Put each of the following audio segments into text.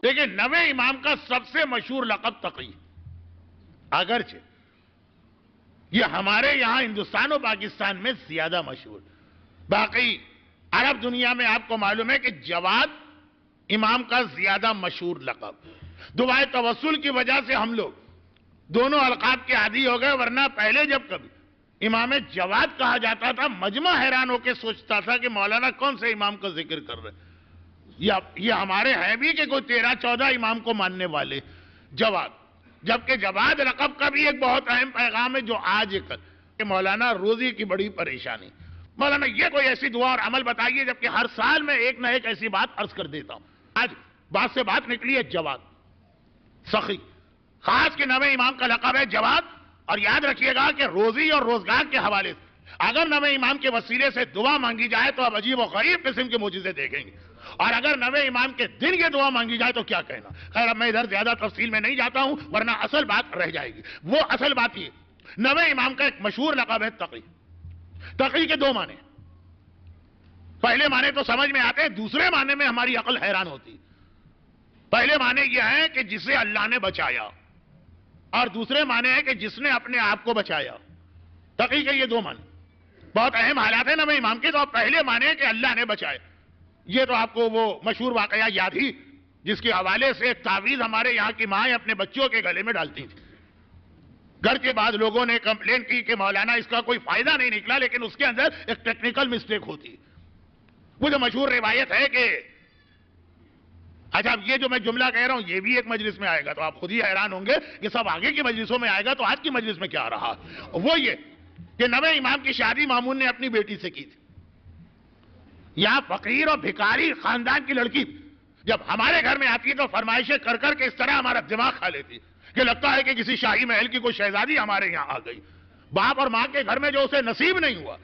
دیکھیں، نویں امام کا سب سے مشہور لقب تقی، اگرچہ یہ ہمارے یہاں ہندوستان و پاکستان میں زیادہ مشہور، باقی عرب دنیا میں آپ کو معلوم ہے کہ جواد امام کا زیادہ مشہور لقب۔ دعائے توسل کی وجہ سے ہم لوگ دونوں القاب کے عادی ہو گئے، ورنہ پہلے جب کبھی امام جواد کہا جاتا تھا مجمع حیران ہو کے سوچتا تھا کہ مولانا کون سے امام کا ذکر کر رہے ہیں، یہ ہمارے ہیں بھی کہ کوئی 13-14 امام کو ماننے والے جواد، جبکہ جواد لقب کا بھی ایک بہت اہم پیغام ہے جو آج کل کہ مولانا روزی کی بڑی پریشانی، مولانا یہ کوئی ایسی دعا اور عمل بتائیے، جبکہ ہر سال میں ایک نہ ایک ایسی بات عرض کر دیتا ہوں۔ آج بات سے بات نکلی ہے جواد سخی، خاص کے نویں امام کا لقب ہے جواد، اور یاد رکھیے گا کہ روزی اور روزگار کے حوالے سے اگر نویں امام کے وسیلے سے دعا مانگی جائے تو اب عجیب و غریب قسم کے معجزے دیکھیں گے، اور اگر نویں امام کے دن یہ دعا مانگی جائے تو کیا کہنا۔ خیر اب میں ادھر زیادہ تفصیل میں نہیں جاتا ہوں ورنہ اصل بات رہ جائے گی۔ وہ اصل بات یہ، نویں امام کا ایک مشہور لقب ہے تقی۔ تقی کے دو معنی، پہلے معنی تو سمجھ میں آتے ہیں، دوسرے معنی میں ہماری عقل حیران ہوتی۔ پہلے معنی یہ ہے کہ جسے اللہ نے بچایا، اور دوسرے معنی ہے کہ جس نے اپنے آپ کو بچایا۔ تقی کے یہ دو معنی بہت اہم حالات ہیں نویں امام کے، تو پہلے معنی ہے کہ اللہ نے بچایا۔ یہ تو آپ کو وہ مشہور واقعہ یاد ہی جس کے حوالے سے ایک تعویذ ہمارے یہاں کی مائیں اپنے بچوں کے گلے میں ڈالتی تھی۔ گھر کے بعد لوگوں نے کمپلین کی کہ مولانا اس کا کوئی فائدہ نہیں نکلا، لیکن اس کے اندر ایک ٹیکنیکل مسٹیک ہوتی۔ وہ جو مشہور روایت ہے کہ اچھا یہ جو میں جملہ کہہ رہا ہوں یہ بھی ایک مجلس میں آئے گا تو آپ خود ہی حیران ہوں گے کہ سب آگے کی مجلسوں میں آئے گا تو آج کی مجلس میں کیا رہا۔ وہ یہ کہ نویں امام کی شادی مامون نے اپنی بیٹی سے کی تھی۔ یہاں فقیر اور بھکاری خاندان کی لڑکی جب ہمارے گھر میں آتی ہے تو فرمائشیں کر کر کے اس طرح ہمارا دماغ کھا لیتی کہ لگتا ہے کہ کسی شاہی محل کی کوئی شہزادی ہمارے یہاں آ گئی۔ باپ اور ماں کے گھر میں جو اسے نصیب نہیں ہوا،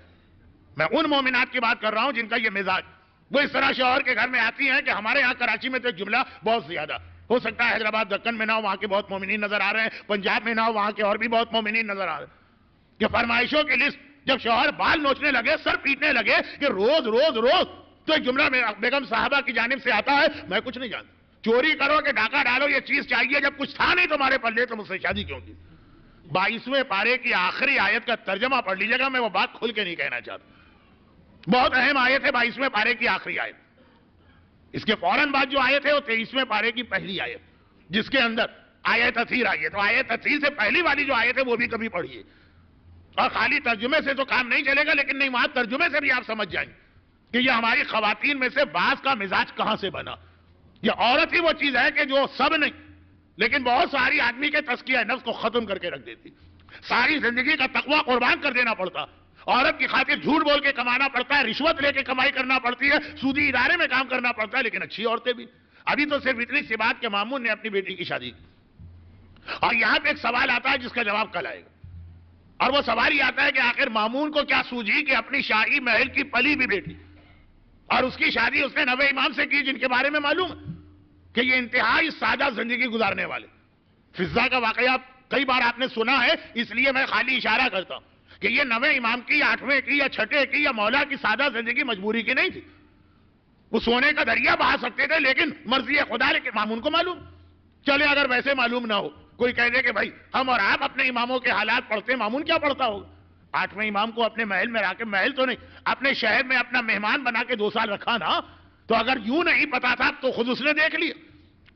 میں ان مومنات کی بات کر رہا ہوں جن کا یہ مزاج، وہ اس طرح شوہر کے گھر میں آتی ہیں کہ ہمارے یہاں کراچی میں تو ایک جملہ بہت زیادہ ہو سکتا ہے، حیدرآباد دکن میں نہ ہو وہاں کے بہت مومنین نظر آ رہے ہیں، پنجاب میں نہ ہو وہاں کے اور بھی بہت مومنین نظر آ رہے ہیں، کہ فرمائشوں کی لسٹ جب شوہر بال نوچنے لگے، سر پیٹنے لگے کہ روز روز روز، تو ایک جملہ بیگم صاحبہ کی جانب سے آتا ہے، میں کچھ نہیں جانتا، چوری کرو کہ ڈاکہ ڈالو یہ چیز چاہیے، جب کچھ تھا نہیں تمہارے پلے تو مجھ سے شادی کیوں کی۔ 22ویں پارے کی آخری آیت کا ترجمہ پڑھ لیجیے گا، میں وہ بات کھل کے نہیں کہنا چاہتا، بہت اہم آیت ہے 22ویں پارے کی آخری آیت۔ اس کے فوراً بعد جو آیت ہے وہ 23ویں پارے کی پہلی آیت، جس کے اندر آیت تطہیر آئی ہے، تو آیت تطہیر سے پہلی والی جو آیت ہے وہ بھی کبھی پڑھیے، اور خالی ترجمے سے تو کام نہیں چلے گا، لیکن نہیں وہاں ترجمے سے بھی آپ سمجھ جائیں کہ یہ ہماری خواتین میں سے بعض کا مزاج کہاں سے بنا۔ یہ عورت ہی وہ چیز ہے کہ جو سب نہیں لیکن بہت ساری آدمی کے تزکیہ نفس کو ختم کر کے رکھ دیتی، ساری زندگی کا تقوی قربان کر دینا پڑتا، عورت کی خاطر جھوٹ بول کے کمانا پڑتا ہے، رشوت لے کے کمائی کرنا پڑتی ہے، سودی ادارے میں کام کرنا پڑتا ہے، لیکن اچھی عورتیں بھی۔ ابھی تو صرف اتنی سی بات کہ مامون نے اپنی بیٹی کی شادی کی، اور یہاں پہ ایک سوال آتا ہے جس کا جواب کل آئے گا، اور وہ سوال یہ آتا ہے کہ آخر مامون کو کیا سوجھی کہ اپنی شاہی محل کی پلی بھی بیٹی اور اس کی شادی اس نے نویں امام سے کی، جن کے بارے میں معلوم ہے کہ یہ انتہائی سادہ زندگی گزارنے والے۔ فضہ کا واقعہ کئی بار آپ نے سنا ہے، اس لیے میں خالی اشارہ کرتا ہوں کہ یہ نویں امام کی، 8ویں کی یا 6ٹھے کی یا مولا کی سادہ زندگی مجبوری کی نہیں تھی، وہ سونے کا دریا بہا سکتے تھے، لیکن مرضی خدا، لیکن مامون کو معلوم۔ چلے اگر ویسے معلوم نہ ہو، کوئی کہہ دے کہ بھائی ہم اور آپ اپنے اماموں کے حالات پڑھتے، مامون کیا پڑھتا ہوگا؟ 8ویں امام کو اپنے محل میں رکھ کے، محل تو نہیں اپنے شہر میں اپنا مہمان بنا کے 2 سال رکھا نا، تو اگر یوں نہیں پتا تھا تو خود اس نے دیکھ لیا،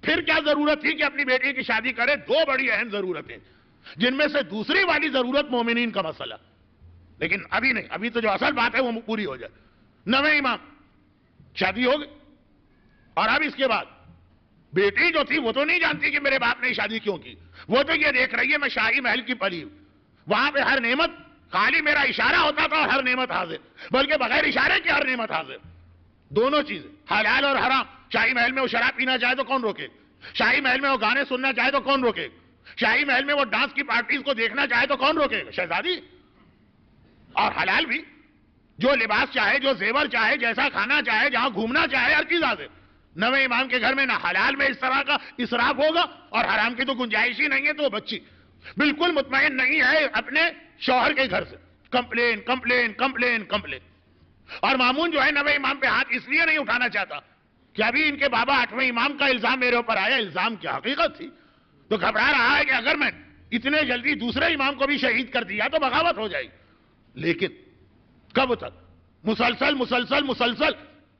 پھر کیا ضرورت تھی کہ اپنی بیٹی کی شادی کرے؟ 2 بڑی اہم ضرورتیں، جن میں سے دوسری والی ضرورت مومنین کا مسئلہ، لیکن ابھی نہیں، ابھی تو جو اصل بات ہے وہ پوری ہو جائے۔ نویں امام شادی ہو گئی، اور اب اس کے بعد بیٹی جو تھی وہ تو نہیں جانتی کہ میرے باپ نے شادی کیوں کی، وہ تو یہ دیکھ رہی ہے میں شاہی محل کی پلی ہوں، وہاں پہ ہر نعمت خالی میرا اشارہ ہوتا تھا اور ہر نعمت حاضر، بلکہ بغیر اشارے کی ہر نعمت حاضر، دونوں چیزیں حلال اور حرام۔ شاہی محل میں وہ شراب پینا چاہے تو کون روکے؟ شاہی محل میں وہ گانے سننا چاہے تو کون روکے؟ شاہی محل میں وہ ڈانس کی پارٹیز کو دیکھنا چاہے تو کون روکے گا؟ شہزادی۔ اور حلال بھی، جو لباس چاہے، جو زیور چاہے، جیسا کھانا چاہے، جہاں گھومنا چاہے، ہر چیز حاضر۔ نویں امام کے گھر میں نہ حلال میں اس طرح کا اسراف ہوگا اور حرام کی تو گنجائش ہی نہیں ہے، تو وہ بچی بالکل مطمئن نہیں ہے اپنے شوہر کے گھر سے، کمپلین کمپلین کمپلین کمپلین. اور مامون جو ہے 9ویں امام پہ ہاتھ اس لیے نہیں اٹھانا چاہتا کہ ابھی ان کے بابا 8ویں امام کا الزام میرے اوپر آیا. الزام کیا حقیقت تھی. تو گھبرا رہا ہے کہ اگر میں اتنے جلدی دوسرے امام کو بھی شہید کر دیا تو بغاوت ہو جائے گی. لیکن کب تک مسلسل مسلسل مسلسل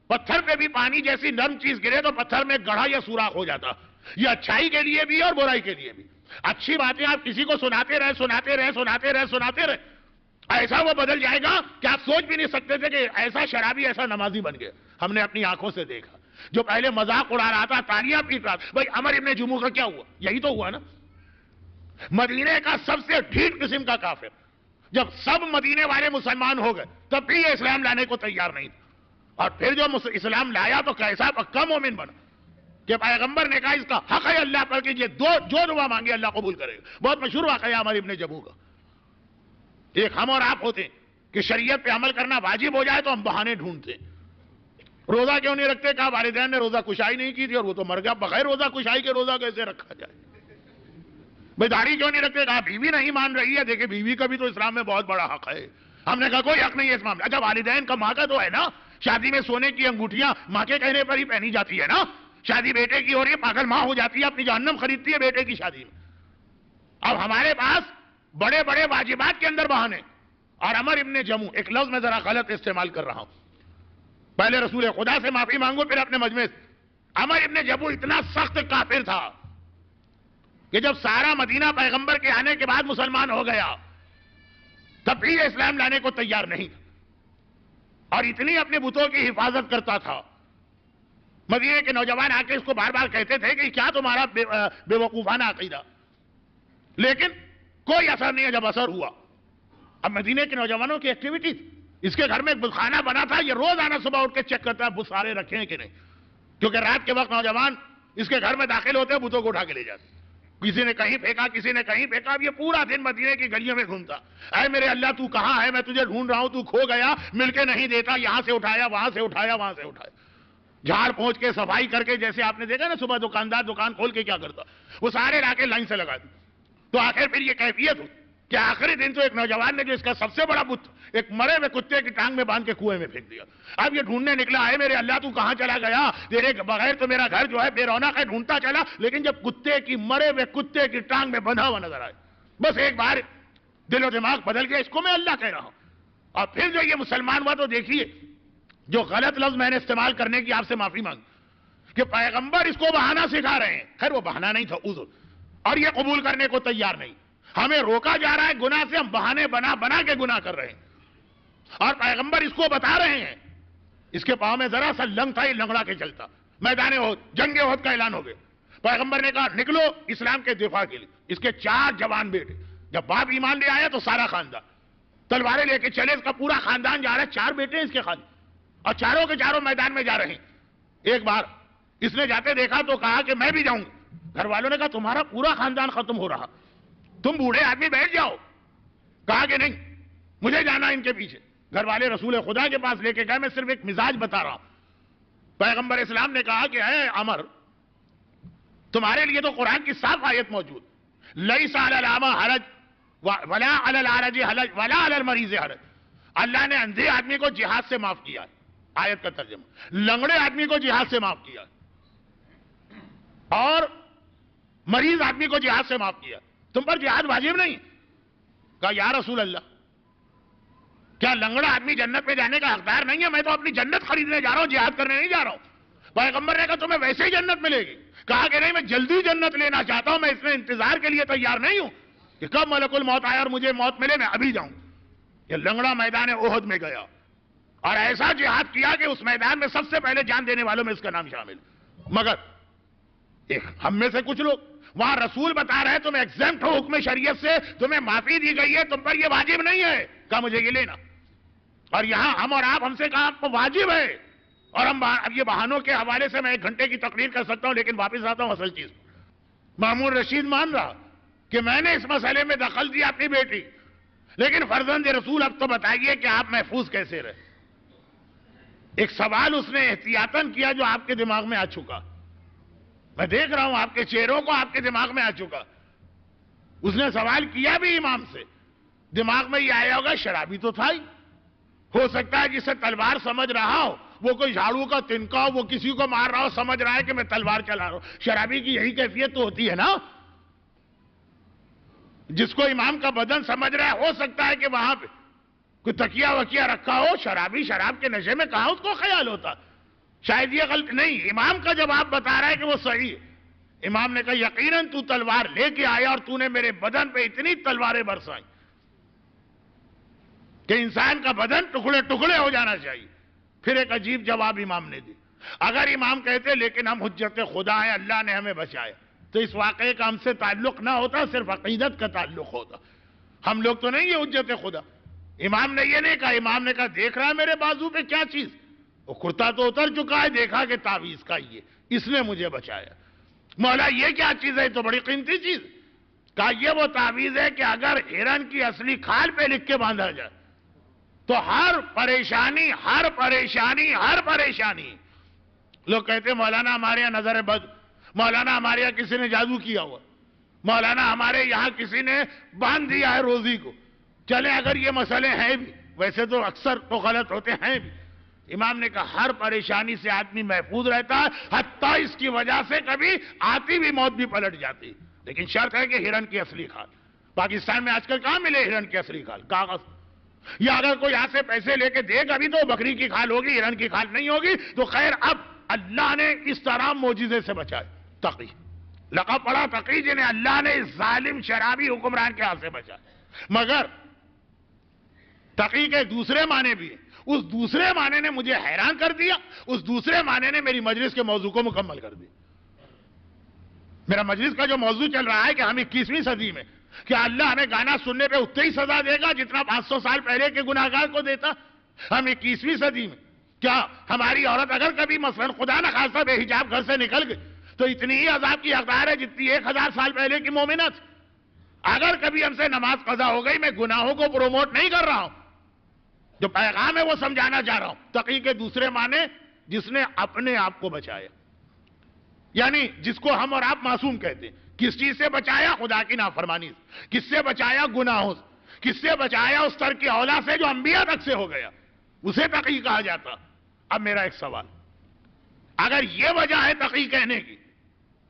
پتھر پہ بھی پانی جیسی نرم چیز گرے تو پتھر میں گڑھا یا سوراخ ہو جاتا. یہ اچھائی کے لیے بھی اور برائی کے لیے بھی. اچھی باتیں آپ کسی کو سناتے رہے سناتے رہے سناتے رہے سناتے رہے, ایسا وہ بدل جائے گا کہ آپ سوچ بھی نہیں سکتے تھے کہ ایسا شرابی ایسا نمازی بن گیا. ہم نے اپنی آنکھوں سے دیکھا. جو پہلے مذاق اڑا رہا تھا, تالیاں پیٹ رہا تھا, بھائی عمر ابن جموح کا کیا ہوا؟ یہی تو ہوا نا. مدینے کا سب سے ڈھیٹ قسم کا کافر جب سب مدینے والے مسلمان ہو گئے تب بھی یہ اسلام لانے کو تیار نہیں تھا. اور پھر جو اسلام لایا تو کیسا پکا مومن بنا کہ پیغمبر نے کہا اس کا حق ہے اللہ پر کیجئے, جو دعا مانگے اللہ قبول کرے گا. بہت مشہور واقعہ ہے عمر ابن جموح کا. ایک ہم اور آپ ہوتے ہیں کہ شریعت پہ عمل کرنا واجب ہو جائے تو ہم بہانے ڈھونڈتے ہیں. روزہ کیوں نہیں رکھتے؟ کہا والدین نے روزہ کشائی نہیں کی تھی اور وہ تو مر گیا, بغیر روزہ کشائی کے روزہ کیسے رکھا جائے؟ بھئی داڑھی کیوں نہیں رکھتے؟ کہا بیوی نہیں مان رہی ہے. دیکھیں بیوی کا بھی تو اسلام میں بہت بڑا حق ہے. ہم نے کہا کوئی حق نہیں ہے اس معاملے. اچھا والدین کا ماں کا تو ہے نا, شادی میں سونے کی انگوٹھیاں ماں کے کہنے پر ہی پہنی جاتی ہے نا. شادی بیٹے کی ہو رہی ہے, پاگل ماں ہو جاتی ہے, اپنی جہنم خریدتی ہے بیٹے کی شادی میں. اب ہمارے پاس بڑے بڑے واجبات کے اندر بہانے. اور عمر ابن جموح, ایک لفظ میں ذرا غلط استعمال کر رہا ہوں, پہلے رسول خدا سے معافی مانگو پھر اپنے مجمع سے. عمر ابن جموح اتنا سخت کافر تھا کہ جب سارا مدینہ پیغمبر کے آنے کے بعد مسلمان ہو گیا تب بھی اسلام لانے کو تیار نہیں تھا. اور اتنی اپنے بتوں کی حفاظت کرتا تھا. مدینے کے نوجوان آ کے اس کو بار بار کہتے تھے کہ کیا تمہارا بے وقوفانہ عقیدہ, لیکن کوئی اثر نہیں ہے. جب اثر ہوا, اب مدینے کے نوجوانوں کی ایکٹیویٹی تھی. اس کے گھر میں ایک بتخانہ بنا تھا, یہ روز آنا صبح اٹھ کے چیک کرتا ہے بت سارے رکھے ہیں کہ نہیں, کیونکہ رات کے وقت نوجوان اس کے گھر میں داخل ہوتے ہیں بتوں کو اٹھا کے لے جاتے. کسی نے کہیں پھینکا, کسی نے کہیں پھینکا. اب یہ پورا دن مدینے کی گلیوں میں گھومتا, اے میرے اللہ تو کہاں ہے, میں تجھے ڈھونڈ رہا ہوں, تو کھو گیا, مل کے نہیں دیتا. یہاں سے اٹھایا, وہاں سے اٹھایا, وہاں سے اٹھایا, جھاڑ پہنچ کے صفائی کر کے, جیسے آپ نے دیکھا نا صبح دکاندار دکان کھول کے کیا کرتا, وہ سارے لا کے لائن سے لگا دی. تو آخر پھر یہ کیفیت ہوئی کہ آخری دن تو ایک نوجوان نے جو اس کا سب سے بڑا بت ایک مرے ہوئے کتے کی ٹانگ میں باندھ کے کنویں میں پھینک دیا. اب یہ ڈھونڈنے نکلا, ہے میرے اللہ تو کہاں چلا گیا, تیرے بغیر تو میرا گھر جو ہے بے رونق ہے. ڈھونڈتا چلا, لیکن جب کتے کی مرے ہوئے کتے کی ٹانگ میں بندھا ہوا نظر آئے, بس ایک بار دل و دماغ بدل گیا, اس کو میں اللہ کہہ رہا ہوں. اور پھر جو یہ مسلمان ہوا تو دیکھیے جو غلط لفظ میں نے استعمال کرنے کی آپ سے معافی مانگ کہ پیغمبر اس کو بہانہ سکھا رہے ہیں. خیر وہ بہانہ نہیں تھا, عذر, اور یہ قبول کرنے کو تیار نہیں. ہمیں روکا جا رہا ہے گناہ سے, ہم بہانے بنا بنا کے گناہ کر رہے ہیں. اور پیغمبر اس کو بتا رہے ہیں. اس کے پاؤں میں ذرا سا لنگ تھا, یہ لنگڑا کے چلتا. میدان احد, جنگ احد کا اعلان ہو گیا. پیغمبر نے کہا نکلو اسلام کے دفاع کے لیے. اس کے 4 جوان بیٹے, جب باپ ایمان لے آیا تو سارا خاندان تلواریں لے کے چلے. اس کا پورا خاندان جا رہا ہے, 4 بیٹے اس کے خاندان, اور چاروں کے چاروں میدان میں جا رہے ہیں. ایک بار اس نے جاتے دیکھا تو کہا کہ میں بھی جاؤں گا. گھر والوں نے کہا تمہارا پورا خاندان ختم ہو رہا, تم بوڑھے آدمی بیٹھ جاؤ. کہا کہ نہیں, مجھے جانا ان کے پیچھے. گھر والے رسول خدا کے پاس لے کے گئے, میں صرف ایک مزاج بتا رہا ہوں. پیغمبر اسلام نے کہا کہ اے عمر, تمہارے لیے تو قرآن کی صاف آیت موجود, لیس علی الاعمى حرج ولا علی العرج حرج ولا علی المریض حرج. اللہ نے اندھے آدمی کو جہاد سے معاف کیا ہے, آیت کا ترجمہ. لنگڑے آدمی کو جہاد سے معاف کیا, اور مریض آدمی کو جہاد سے معاف کیا. تم پر جہاد واجب نہیں. کہا یا رسول اللہ, کیا لنگڑا آدمی جنت میں جانے کا حقدار نہیں ہے؟ میں تو اپنی جنت خریدنے جا رہا ہوں, جہاد کرنے نہیں جا رہا ہوں. پیغمبر نے کہا تمہیں ویسے ہی جنت ملے گی. کہا کہ نہیں, میں جلدی جنت لینا چاہتا ہوں, میں اس میں انتظار کے لیے تیار نہیں ہوں کہ کب ملک الموت آئے اور مجھے موت ملے, میں ابھی جاؤں. یہ لنگڑا میدان احد میں گیا اور ایسا جہاد کیا کہ اس میدان میں سب سے پہلے جان دینے والوں میں اس کا نام شامل. مگر ہم میں سے کچھ لوگ وہاں رسول بتا رہے ہیں تمہیں ایگزیمپٹ ہو حکم شریعت سے, تمہیں معافی دی گئی ہے, تم پر یہ واجب نہیں ہے. کہا مجھے یہ لینا. اور یہاں ہم اور آپ ہم سے کہا آپ کو واجب ہے. اور ہم اب یہ بہانوں کے حوالے سے میں 1 گھنٹے کی تقریر کر سکتا ہوں, لیکن واپس آتا ہوں اصل چیز. مامون رشید مان رہا کہ میں نے اس مسئلے میں دخل دیا اپنی بیٹی, لیکن فرزند رسول اب تو بتائیے کہ آپ محفوظ کیسے رہے. ایک سوال اس نے احتیاطاً کیا جو آپ کے دماغ میں آ چکا. میں دیکھ رہا ہوں آپ کے چہروں کو, آپ کے دماغ میں آ چکا. اس نے سوال کیا بھی امام سے, دماغ میں یہ آیا ہوگا شرابی تو تھا ہی. ہو سکتا ہے جسے تلوار سمجھ رہا ہو وہ کوئی جھاڑو کا تنکا ہو, وہ کسی کو مار رہا ہو, سمجھ رہا ہے کہ میں تلوار چلا رہا ہوں. شرابی کی یہی کیفیت تو ہوتی ہے نا. جس کو امام کا بدن سمجھ رہا ہے, ہو سکتا ہے کہ وہاں پہ کوئی تکیہ وکیہ رکھا ہو. شرابی شراب کے نشے میں کہاں اس کو خیال ہوتا. شاید یہ غلط نہیں, امام کا جواب بتا رہا ہے کہ وہ صحیح ہے. امام نے کہا یقیناً تو تلوار لے کے آیا اور تو نے میرے بدن پہ اتنی تلواریں برسائیں کہ انسان کا بدن ٹکڑے ٹکڑے ہو جانا چاہیے. پھر ایک عجیب جواب امام نے دی. اگر امام کہتے لیکن ہم حجت خدا ہیں, اللہ نے ہمیں بچایا, تو اس واقعے کا ہم سے تعلق نہ ہوتا, صرف عقیدت کا تعلق ہوتا. ہم لوگ تو نہیں یہ حجت خدا. امام نے یہ نہیں کہا. امام نے کہا دیکھ رہا ہے میرے بازو پہ کیا چیز, وہ کرتا تو اتر چکا ہے, دیکھا کہ تعویذ کا یہ, اس نے مجھے بچایا. مولا یہ کیا چیز ہے, تو بڑی قیمتی چیز. کہا یہ وہ تعویذ ہے کہ اگر ہرن کی اصلی کھال پہ لکھ کے باندھا جائے تو ہر پریشانی ہر پریشانی ہر پریشانی. لوگ کہتے ہیں مولانا ہمارے یہاں نظر بد, مولانا ہمارے یہاں کسی نے جادو کیا ہوا, مولانا ہمارے یہاں کسی نے باندھ دیا ہے روزی کو. چلے اگر یہ مسئلے ہیں بھی, ویسے تو اکثر تو غلط ہوتے ہیں بھی. امام نے کہا ہر پریشانی سے آدمی محفوظ رہتا ہے, حتیٰ اس کی وجہ سے کبھی آتی بھی موت بھی پلٹ جاتی. لیکن شرط ہے کہ ہرن کی اصلی کھال. پاکستان میں آج کل کہاں ملے ہرن کی اصلی کھال, کاغذ. یا اگر کوئی یہاں سے پیسے لے کے دے گا بھی تو بکری کی کھال ہوگی, ہرن کی کھال نہیں ہوگی. تو خیر اب اللہ نے اس طرح معجزے سے بچائے. تقی لقب پڑا تقی, جنہیں اللہ نے اس ظالم شرابی حکمران کے ہاتھ سے بچائے. مگر تقی کے دوسرے معنی بھی ہیں. اس دوسرے معنی نے مجھے حیران کر دیا. اس دوسرے معنی نے میری مجلس کے موضوع کو مکمل کر دیا. میرا مجلس کا جو موضوع چل رہا ہے کہ ہم 21ویں صدی میں کیا اللہ ہمیں گانا سننے پہ اتنی ہی سزا دے گا جتنا 500 سال پہلے کے گناہگار کو دیتا. ہم 21ویں صدی میں کیا ہماری عورت اگر کبھی مثلا خدا نہ خاصہ بے حجاب گھر سے نکل گئی تو اتنی ہی عذاب کی حقدار ہے جتنی 1000 سال پہلے کی مومنہ تھی. اگر کبھی ہم سے نماز قضا ہو گئی, میں گناہوں کو پروموٹ نہیں کر رہا ہوں, جو پیغام ہے وہ سمجھانا چاہ رہا ہوں. تقی کے دوسرے معنی جس نے اپنے آپ کو بچایا, یعنی جس کو ہم اور آپ معصوم کہتے ہیں. کس چیز سے بچایا؟ خدا کی نافرمانی سے. کس سے بچایا؟ گناہوں سے. کس سے بچایا؟ اس طرح کی اولاد سے جو انبیاء تک سے ہو گیا, اسے تقی کہا جاتا. اب میرا ایک سوال, اگر یہ وجہ ہے تقی کہنے کی,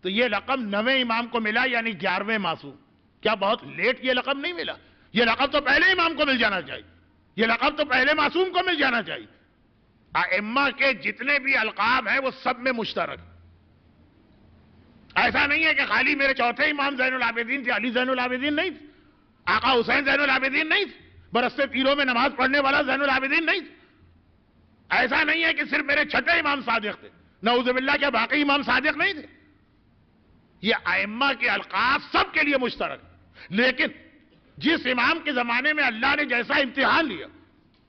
تو یہ لقب 9ویں امام کو ملا, یعنی 11ویں معصوم. کیا بہت لیٹ یہ لقب نہیں ملا؟ یہ لقب تو پہلے امام کو مل جانا چاہیے. یہ لقب تو پہلے معصوم کو مل جانا چاہیے. ائمہ کے جتنے بھی القاب ہیں وہ سب میں مشترک. ایسا نہیں ہے کہ خالی میرے چوتھے امام زین العابدین تھے, علی زین العابدین نہیں تھے, آقا حسین زین العابدین نہیں تھے, برستے تیروں میں نماز پڑھنے والا زین العابدین نہیں تھے. ایسا نہیں ہے کہ صرف میرے چھٹے امام صادق تھے, نعوذ باللہ کے باقی امام صادق نہیں تھے. یہ ائمہ کے القاب سب کے لیے مشترک. لیکن جس امام کے زمانے میں اللہ نے جیسا امتحان لیا,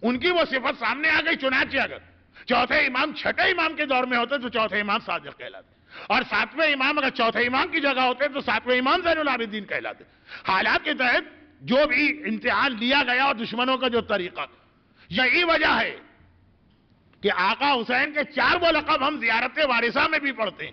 ان کی وہ صفت سامنے آ گئی. چنانچہ اگر چوتھے امام چھٹے امام کے دور میں ہوتے تو چوتھے امام صادق کہلاتے, اور 7ویں امام اگر چوتھے امام کی جگہ ہوتے تو 7ویں امام زین العابدین کہلاتے. حالات کے تحت جو بھی امتحان لیا گیا اور دشمنوں کا جو طریقہ, یہی وجہ ہے کہ آقا حسین کے 4 وہ لقب ہم زیارت وارثہ میں بھی پڑھتے ہیں,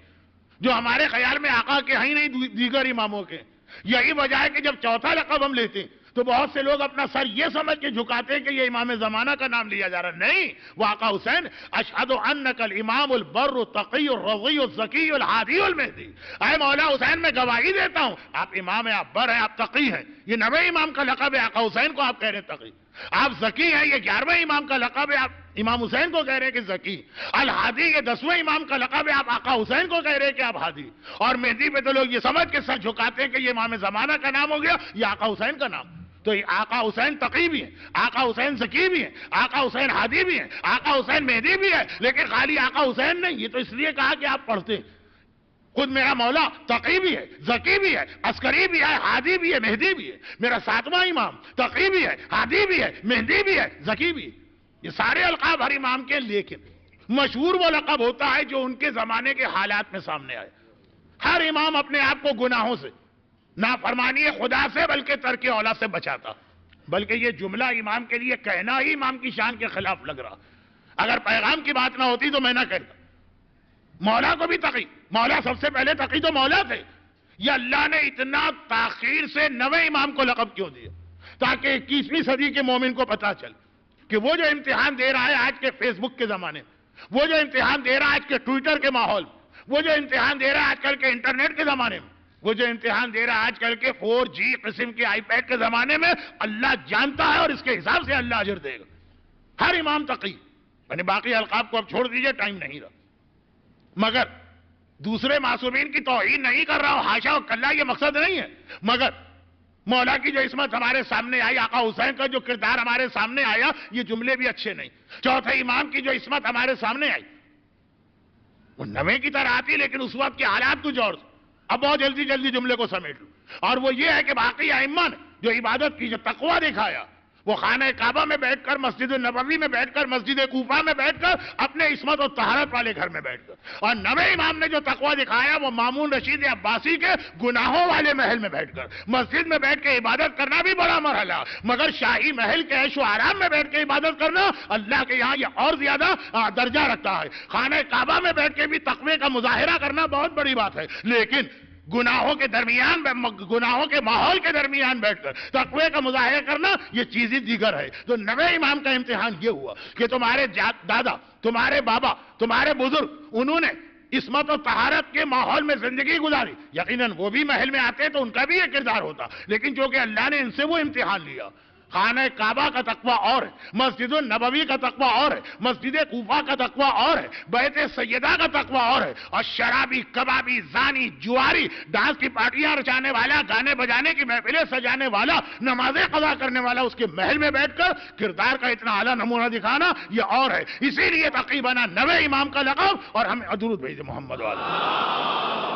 جو ہمارے خیال میں آقا کے ہیں نہیں, دیگر اماموں کے. یہی وجہ ہے کہ جب چوتھا لقب ہم لیتے ہیں تو بہت سے لوگ اپنا سر یہ سمجھ کے جھکاتے ہیں کہ یہ امام زمانہ کا نام لیا جا رہا. نہیں, وہ آقا حسین. اشہد انک الامام البر التقی الرضی الزکی الہادی المہدی. اے مولا حسین میں گواہی دیتا ہوں آپ امام ہیں, آپ بر ہیں, آپ تقی ہیں. یہ 9ویں امام کا لقب ہے, آقا حسین کو آپ کہہ رہے ہیں تقی. آپ زکی ہیں, یہ 11ویں امام کا لقب ہے, آپ امام حسین کو کہہ رہے ہیں کہ زکی. الہادی یہ 10ویں امام کا لقب ہے, آپ آقا حسین کو کہہ رہے ہیں کہ آپ ہادی. اور مہدی پہ تو لوگ یہ سمجھ کے سر جھکاتے ہیں کہ یہ امام زمانہ کا نام ہو گیا, یہ آقا حسین کا نام. تو یہ آقا حسین تقی بھی ہے, آقا حسین زکی بھی ہے, آقا حسین ہادی بھی ہے, آقا حسین مہدی بھی ہے. لیکن خالی آقا حسین نہیں, یہ تو اس لیے کہا کہ آپ پڑھتے ہیں. خود میرا مولا تقی بھی ہے, زکی بھی ہے, عسکری بھی ہے, ہادی بھی ہے, مہدی بھی ہے. میرا 7واں امام تقی بھی ہے, ہادی بھی ہے, مہدی بھی ہے, زکی بھی ہے. یہ سارے القاب ہر امام کے, لیکن مشہور وہ لقب ہوتا ہے جو ان کے زمانے کے حالات میں سامنے آئے. ہر امام اپنے آپ کو گناہوں سے, نافرمانی خدا سے, بلکہ ترک اولا سے بچاتا. بلکہ یہ جملہ امام کے لیے کہنا ہی امام کی شان کے خلاف لگ رہا. اگر پیغام کی بات نہ ہوتی تو میں نہ کہتا. مولا کو بھی تقی, مولا سب سے پہلے تقی تو مولا تھے. یہ اللہ نے اتنا تاخیر سے 9ویں امام کو لقب کیوں دیا؟ تاکہ 21ویں صدی کے مومن کو پتا چل کہ وہ جو امتحان دے رہا ہے آج کے فیس بک کے زمانے میں، وہ جو امتحان دے رہا ہے آج کے ٹویٹر کے ماحول میں، وہ جو امتحان دے رہا ہے آج کل کے انٹرنیٹ کے زمانے میں، وہ جو امتحان دے رہا ہے آج کل کے 4G قسم کے آئی پیڈ کے زمانے میں، اللہ جانتا ہے اور اس کے حساب سے اللہ اجر دے گا. ہر امام تقی، یعنی باقی القاب کو اب چھوڑ دیجئے، ٹائم نہیں رہا، مگر دوسرے معصومین کی توہین نہیں کر رہا ہوں، حاشا و کلا، یہ مقصد نہیں ہے، مگر مولا کی جو عصمت ہمارے سامنے آئی، آقا حسین کا جو کردار ہمارے سامنے آیا، یہ جملے بھی اچھے نہیں. چوتھے امام کی جو عصمت ہمارے سامنے آئی وہ نویں کی طرح آتی، لیکن اس وقت کے حالات کچھ اور. اب بہت جلدی جملے کو سمیٹ لوں، اور وہ یہ ہے کہ باقی ائمہ نے جو عبادت کی، جو تقوی دکھایا، وہ خانہ کعبہ میں بیٹھ کر، مسجد نبوی میں بیٹھ کر، مسجد کوفہ میں بیٹھ کر، اپنے عصمت و طہارت والے گھر میں بیٹھ کر. اور نویں امام نے جو تقوی دکھایا وہ مامون رشید عباسی کے گناہوں والے محل میں بیٹھ کر. مسجد میں بیٹھ کے عبادت کرنا بھی بڑا مرحلہ، مگر شاہی محل کے عیش و آرام میں بیٹھ کے عبادت کرنا اللہ کے یہاں یہ اور زیادہ درجہ رکھتا ہے. خانہ کعبہ میں بیٹھ کے بھی تقوی کا مظاہرہ کرنا بہت بڑی بات ہے، لیکن گناہوں کے درمیان، گناہوں کے ماحول کے درمیان بیٹھ کر تقوی کا مظاہرہ کرنا یہ چیزیں دیگر ہے. تو نویں امام کا امتحان یہ ہوا کہ تمہارے دادا، تمہارے بابا، تمہارے بزرگ، انہوں نے عصمت و طہارت کے ماحول میں زندگی گزاری. یقیناً وہ بھی محل میں آتے تو ان کا بھی یہ کردار ہوتا، لیکن چونکہ اللہ نے ان سے وہ امتحان لیا. خانہ کعبہ کا تقوی اور ہے، مسجد النبوی کا تقوی اور ہے، مسجد کوفہ کا تقوی اور ہے، بیت سیدہ کا تقوی اور ہے. اور شرابی، کبابی، زانی، جواری، ڈانس کی پارٹیاں رچانے والا، گانے بجانے کی محفلیں سجانے والا، نمازیں قضا کرنے والا، اس کے محل میں بیٹھ کر کردار کا اتنا اعلیٰ نمونہ دکھانا یہ اور ہے. اسی لیے تقی بنا نویں امام کا لقب، اور ہمیں درود بھیجے محمد والا.